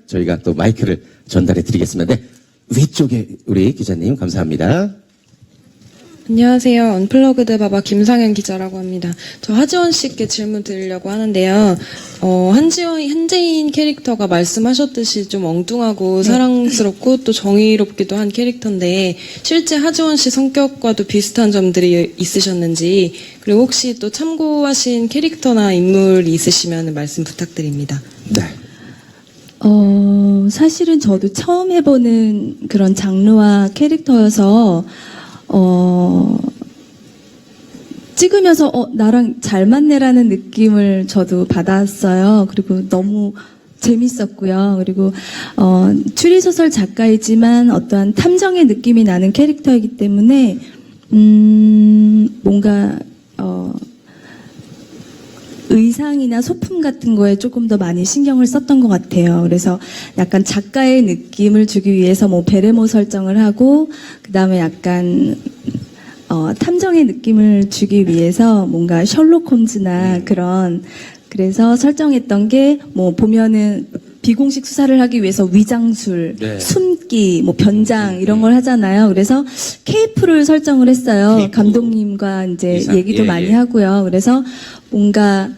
저희가 또 마이크를 전달해 드리겠습니다. 네, 위쪽에 우리 기자님 감사합니다. 안녕하세요. 언플러그드 바바 김상현 기자라고 합니다. 저 하지원 씨께 질문 드리려고 하는데요. 한재인 캐릭터가 말씀하셨듯이 좀 엉뚱하고 사랑스럽고 또 정의롭기도 한 캐릭터인데 실제 하지원 씨 성격과도 비슷한 점들이 있으셨는지, 그리고 혹시 또 참고하신 캐릭터나 인물이 있으시면 말씀 부탁드립니다. 네. 사실은 저도 처음 해보는 그런 장르와 캐릭터여서 찍으면서 나랑 잘 맞네라는 느낌을 저도 받았어요. 그리고 너무 재밌었고요. 그리고 추리소설 작가이지만 어떠한 탐정의 느낌이 나는 캐릭터이기 때문에 뭔가 의상이나 소품 같은 거에 조금 더 많이 신경을 썼던 것 같아요. 그래서 약간 작가의 느낌을 주기 위해서 뭐 베레모 설정을 하고, 그 다음에 약간 탐정의 느낌을 주기 위해서 뭔가 셜록 홈즈나 그런, 그래서 설정했던 게 뭐 보면은 비공식 수사를 하기 위해서 위장술, 네. 숨기, 뭐 변장 이런 걸 하잖아요. 그래서 케이프를 설정을 했어요. 케이프. 감독님과 이제 이상. 얘기도 예, 많이 예. 하고요. 그래서 뭔가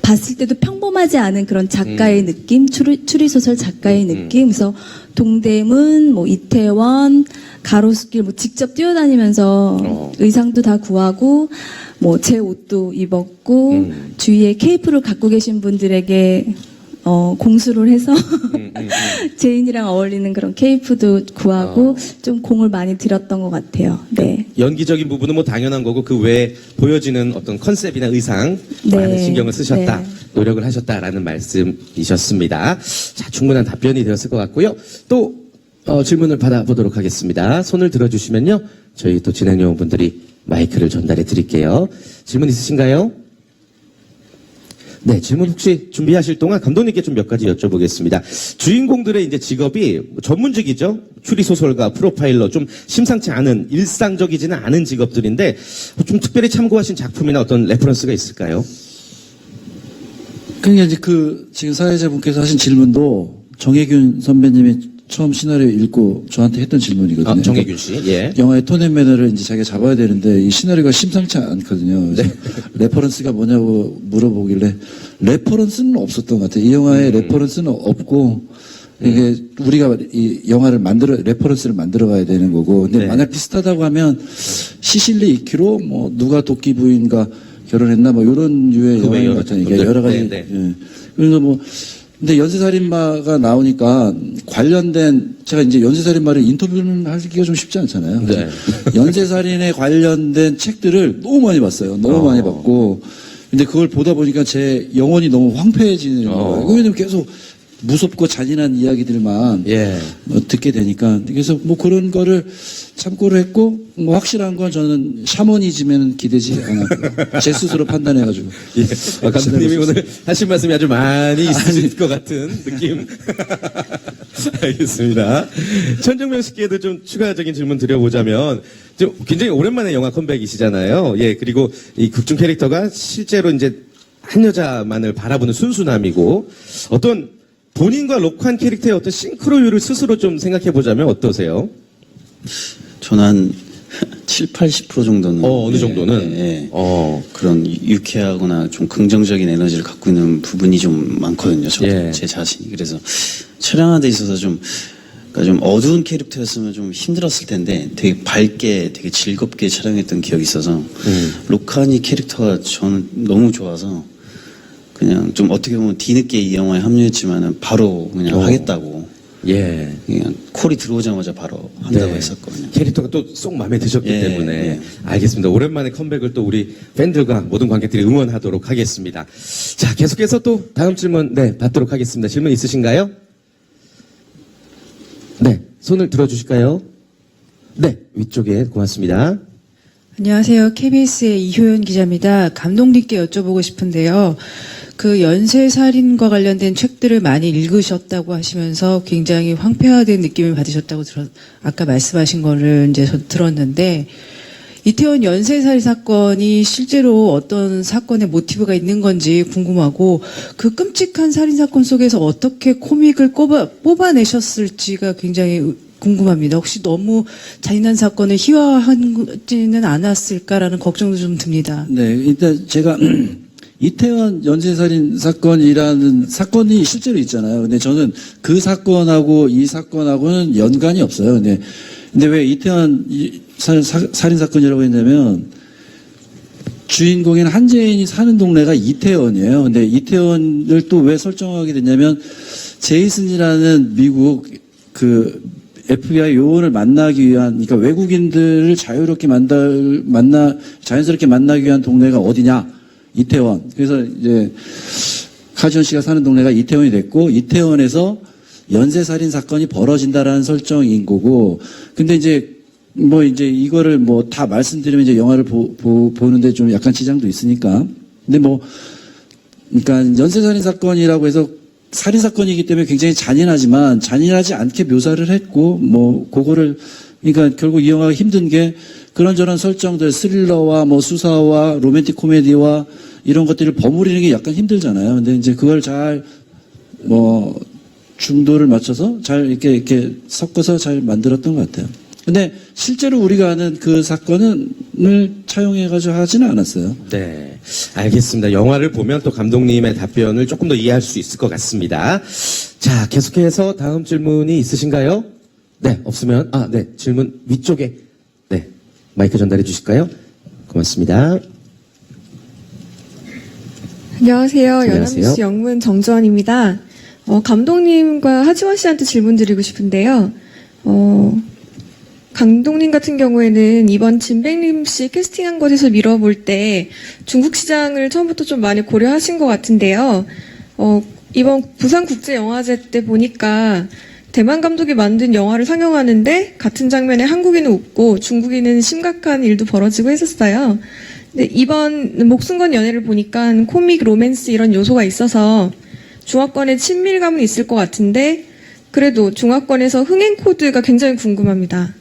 봤을 때도 평범하지 않은 그런 작가의 느낌, 추리소설 작가의 느낌. 그래서 동대문, 뭐 이태원, 가로수길 뭐 직접 뛰어다니면서 의상도 다 구하고 뭐 제 옷도 입었고 주위에 케이프를 갖고 계신 분들에게 공수를 해서 제인이랑 어울리는 그런 케이프도 구하고 좀 공을 많이 들였던 것 같아요. 네. 연기적인 부분은 뭐 당연한 거고 그 외에 보여지는 어떤 컨셉이나 의상 네. 많은 신경을 쓰셨다, 네. 노력을 하셨다라는 말씀이셨습니다. 자, 충분한 답변이 되었을 것 같고요. 또 질문을 받아보도록 하겠습니다. 손을 들어주시면요, 저희 또 진행요원분들이 마이크를 전달해 드릴게요. 질문 있으신가요? 네, 질문 혹시 준비하실 동안 감독님께 좀 몇 가지 여쭤보겠습니다. 주인공들의 이제 직업이 전문직이죠. 추리소설가, 프로파일러, 좀 심상치 않은, 일상적이지는 않은 직업들인데 좀 특별히 참고하신 작품이나 어떤 레퍼런스가 있을까요? 그러니까 이제 지금 사회자분께서 하신 질문도 정혜균 선배님이 처음 시나리오 읽고 저한테 했던 질문이거든요. 정혜균 씨, 예. 영화의 톤 앤 매너를 이제 자기가 잡아야 되는데 이 시나리오가 심상치 않거든요. 그래서 레퍼런스가 뭐냐고 물어보길래 레퍼런스는 없었던 것 같아요. 이 영화에 레퍼런스는 없고 이게 우리가 이 영화를 레퍼런스를 만들어 가야 되는 거고. 근데 네. 만약 비슷하다고 하면 시실리 이키로 뭐 누가 도끼 부인과 결혼했나 뭐 이런 유의 그 외 영화인 여러 것 같아요. 이게 분들. 여러 가지. 네, 네. 예. 그래서 뭐 근데 연쇄살인마가 나오니까 관련된, 제가 이제 연쇄살인마를 인터뷰는 하기가 좀 쉽지 않잖아요. 네. 연쇄살인에 관련된 책들을 너무 많이 봤어요. 너무 많이 봤고. 근데 그걸 보다 보니까 제 영혼이 너무 황폐해지는 거예요. 왜냐면 계속 무섭고 잔인한 이야기들만 예. 듣게 되니까. 그래서 뭐 그런 거를 참고를 했고, 뭐 확실한 건 저는 샤머니즘에는 기대지 않았고, 제 스스로 판단해가지고. 예. 감독님이 오늘 하신 말씀이 아주 많이 있으실 것 같은 느낌. 알겠습니다. 천정명 씨께도 좀 추가적인 질문 드려보자면, 좀 굉장히 오랜만에 영화 컴백이시잖아요. 예, 그리고 이 극중 캐릭터가 실제로 이제 한 여자만을 바라보는 순수남이고, 어떤 본인과 록한 캐릭터의 어떤 싱크로율을 스스로 좀 생각해보자면 어떠세요? 저는 한 7, 80% 정도는. 어느 정도는? 예. 그런 유쾌하거나 좀 긍정적인 에너지를 갖고 있는 부분이 좀 많거든요. 저도 예. 제 자신이. 그래서 촬영하는 데 있어서 그러니까 좀 어두운 캐릭터였으면 좀 힘들었을 텐데 되게 밝게 되게 즐겁게 촬영했던 기억이 있어서 로카니 캐릭터가 저는 너무 좋아서 그냥 좀 어떻게 보면 뒤늦게 이 영화에 합류했지만은 바로 그냥 하겠다고. 예. 그냥 콜이 들어오자마자 바로 한다고 네. 했었거든요. 캐릭터가 또 쏙 마음에 드셨기 예, 때문에. 예. 알겠습니다. 오랜만에 컴백을 또 우리 팬들과 모든 관객들이 응원하도록 하겠습니다. 자, 계속해서 또 다음 질문, 네, 받도록 하겠습니다. 질문 있으신가요? 네, 손을 들어주실까요? 네, 위쪽에 고맙습니다. 안녕하세요. KBS의 이효연 기자입니다. 감독님께 여쭤보고 싶은데요. 그 연쇄살인과 관련된 책들을 많이 읽으셨다고 하시면서 굉장히 황폐화된 느낌을 받으셨다고 아까 말씀하신 거를 이제 저 들었는데 이태원 연쇄살인 사건이 실제로 어떤 사건의 모티브가 있는 건지 궁금하고 그 끔찍한 살인 사건 속에서 어떻게 코믹을 뽑아내셨을지가 굉장히 궁금합니다. 혹시 너무 잔인한 사건을 희화하지는 않았을까라는 걱정도 좀 듭니다. 네, 일단 제가 이태원 연쇄살인 사건이라는 사건이 실제로 있잖아요. 근데 저는 그 사건하고 이 사건하고는 연관이 없어요. 근데 왜 이태원 살인 사건이라고 했냐면 주인공인 한재인이 사는 동네가 이태원이에요. 근데 이태원을 또 왜 설정하게 됐냐면 제이슨이라는 미국 그 FBI 요원을 만나기 위한, 그러니까 외국인들을 자유롭게 자연스럽게 만나기 위한 동네가 어디냐? 이태원. 그래서 이제 하지원 씨가 사는 동네가 이태원이 됐고, 이태원에서 연쇄살인 사건이 벌어진다라는 설정인 거고, 근데 이제 이거를 다 말씀드리면 이제 영화를 보는데 좀 약간 지장도 있으니까. 근데 그러니까 연쇄살인 사건이라고 해서 살인 사건이기 때문에 굉장히 잔인하지만 잔인하지 않게 묘사를 했고 그거를 그러니까 결국 이 영화가 힘든 게 그런저런 설정들 스릴러와 수사와 로맨틱 코미디와 이런 것들을 버무리는 게 약간 힘들잖아요. 근데 이제 그걸 잘 중도를 맞춰서 잘 이렇게 섞어서 잘 만들었던 것 같아요. 근데 실제로 우리가 아는 그 사건을 차용해가지고 하지는 않았어요. 네, 알겠습니다. 영화를 보면 또 감독님의 답변을 조금 더 이해할 수 있을 것 같습니다. 자, 계속해서 다음 질문이 있으신가요? 네, 없으면, 네, 질문 위쪽에, 네, 마이크 전달해 주실까요? 고맙습니다. 안녕하세요. 안녕하세요. 연합뉴스 영문 정주원입니다. 감독님과 하지원 씨한테 질문 드리고 싶은데요. 감독님 같은 경우에는 이번 진백림 씨 캐스팅한 것에서 밀어볼 때 중국 시장을 처음부터 좀 많이 고려하신 것 같은데요. 이번 부산국제영화제 때 보니까 대만 감독이 만든 영화를 상영하는데 같은 장면에 한국인은 웃고 중국인은 심각한 일도 벌어지고 했었어요. 근데 이번 목숨 건 연애를 보니까 코믹, 로맨스 이런 요소가 있어서 중화권의 친밀감은 있을 것 같은데 그래도 중화권에서 흥행 코드가 굉장히 궁금합니다.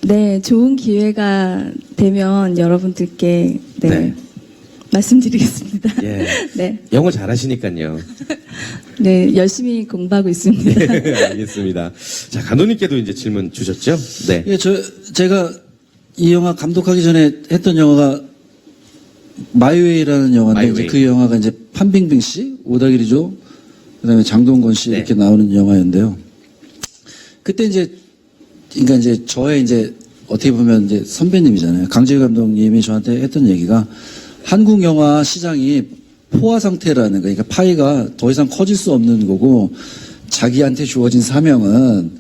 네, 좋은 기회가 되면 여러분들께 네. 말씀드리겠습니다. 예. 네, 영어 잘하시니까요. 네, 열심히 공부하고 있습니다. 알겠습니다. 자, 감독님께도 이제 질문 주셨죠? 네. 예, 제가 이 영화 감독하기 전에 했던 영화가 마이웨이라는 영화인데 마이웨이. 이제 그 영화가 이제 판빙빙 씨, 오다기리조, 그다음에 장동건 씨 네. 이렇게 나오는 영화였는데요. 그때 그러니까 이제 저의 이제 어떻게 보면 이제 선배님이잖아요. 강재규 감독님이 저한테 했던 얘기가 한국 영화 시장이 포화 상태라는 거, 그러니까 파이가 더 이상 커질 수 없는 거고 자기한테 주어진 사명은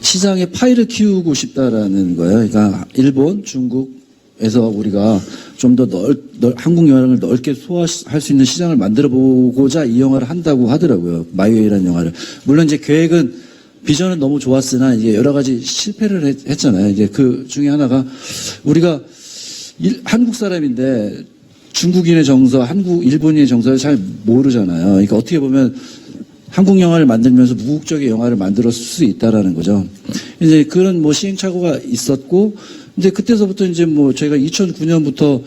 시장의 파이를 키우고 싶다라는 거예요. 그러니까 일본, 중국에서 우리가 좀 더 한국 영화를 넓게 소화할 수 있는 시장을 만들어 보고자 이 영화를 한다고 하더라고요. 마이웨이라는 영화를. 물론 이제 계획은 비전은 너무 좋았으나 이제 여러 가지 실패를 했잖아요. 이제 그 중에 하나가 우리가 한국 사람인데 중국인의 정서, 일본인의 정서를 잘 모르잖아요. 그러니까 어떻게 보면 한국 영화를 만들면서 무국적인 영화를 만들었을 수 있다라는 거죠. 이제 그런 시행착오가 있었고, 이제 그때서부터 이제 저희가 2009년부터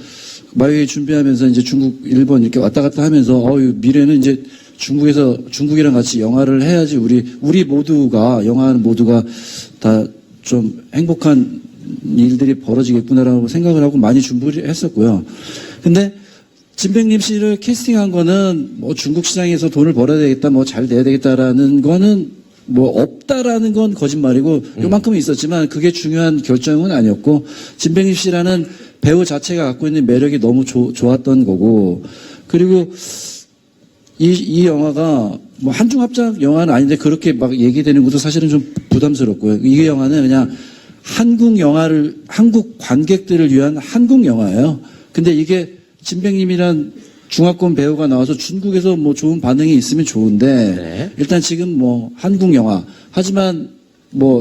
마이웨이 준비하면서 이제 중국, 일본 이렇게 왔다 갔다 하면서 미래는 이제 중국이랑 같이 영화를 해야지 우리 모두가 영화하는 모두가 다 좀 행복한 일들이 벌어지겠구나라고 생각을 하고 많이 준비를 했었고요. 근데 진백림 씨를 캐스팅한 거는 중국 시장에서 돈을 벌어야 되겠다, 잘 돼야 되겠다라는 거는 없다라는 건 거짓말이고 요만큼은 있었지만 그게 중요한 결정은 아니었고 진백림 씨라는 배우 자체가 갖고 있는 매력이 너무 좋았던 거고 그리고 이 영화가 한중합작 영화는 아닌데 그렇게 막 얘기되는 것도 사실은 좀 부담스럽고요. 이 영화는 그냥 한국 관객들을 위한 한국 영화예요. 근데 이게 진백님이란 중화권 배우가 나와서 중국에서 좋은 반응이 있으면 좋은데 네. 일단 지금 한국 영화 하지만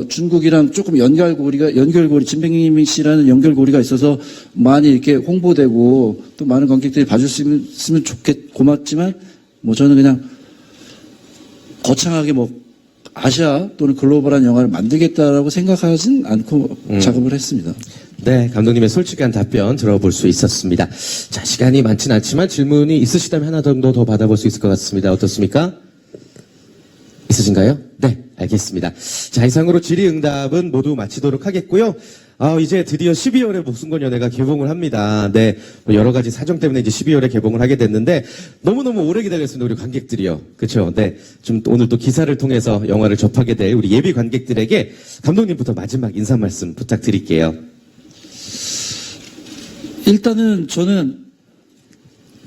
중국이랑 조금 연결고리 진백님 씨라는 연결고리가 있어서 많이 이렇게 홍보되고 또 많은 관객들이 봐줄 수 있으면 고맙지만 저는 그냥 거창하게 아시아 또는 글로벌한 영화를 만들겠다라고 생각하진 않고 작업을 했습니다. 네, 감독님의 솔직한 답변 들어볼 수 있었습니다. 자, 시간이 많진 않지만 질문이 있으시다면 하나 정도 더 받아볼 수 있을 것 같습니다. 어떻습니까? 있으신가요? 네, 알겠습니다. 자, 이상으로 질의응답은 모두 마치도록 하겠고요. 이제 드디어 12월에 목숨건연애가 개봉을 합니다. 네, 뭐 여러 가지 사정 때문에 이제 12월에 개봉을 하게 됐는데 너무너무 오래 기다렸습니다. 우리 관객들이요. 그렇죠? 네, 좀 오늘 또 기사를 통해서 영화를 접하게 될 우리 예비 관객들에게 감독님부터 마지막 인사 말씀 부탁드릴게요. 일단은 저는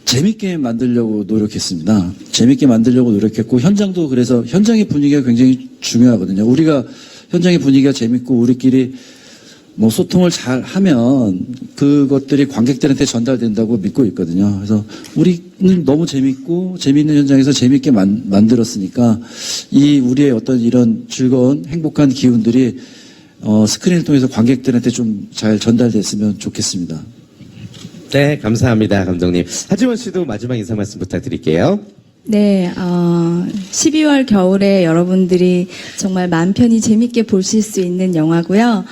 재밌게 만들려고 노력했습니다. 재밌게 만들려고 노력했고 현장도 그래서 현장의 분위기가 굉장히 중요하거든요. 우리가 현장의 분위기가 재밌고 우리끼리 뭐 소통을 잘 하면 그것들이 관객들한테 전달된다고 믿고 있거든요. 그래서 우리는 너무 재밌고 재밌는 현장에서 재밌게 만들었으니까 이 우리의 어떤 이런 즐거운 행복한 기운들이 스크린을 통해서 관객들한테 좀 잘 전달됐으면 좋겠습니다. 네, 감사합니다, 감독님. 하지원 씨도 마지막 인사 말씀 부탁드릴게요. 네, 12월 겨울에 여러분들이 정말 마음 편히 재밌게 보실 수 있는 영화고요.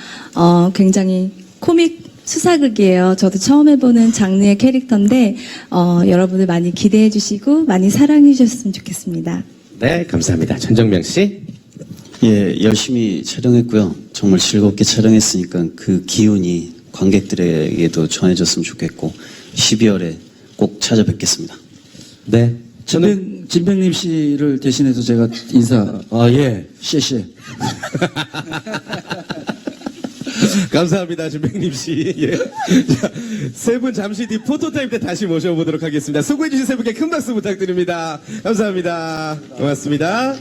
굉장히 코믹 수사극이에요. 저도 처음 해보는 장르의 캐릭터인데 여러분들 많이 기대해 주시고 많이 사랑해 주셨으면 좋겠습니다. 네, 감사합니다. 전정명 씨. 예, 열심히 촬영했고요. 정말 즐겁게 촬영했으니까 그 기운이 관객들에게도 전해졌으면 좋겠고 12월에 꼭 찾아뵙겠습니다. 네. 진백님 씨를 대신해서 제가 인사. 예. 셰셰. 감사합니다, 진백님 씨. 예. 세 분 잠시 뒤 포토타임 때 다시 모셔보도록 하겠습니다. 수고해주신 세 분께 큰 박수 부탁드립니다. 감사합니다. 고맙습니다.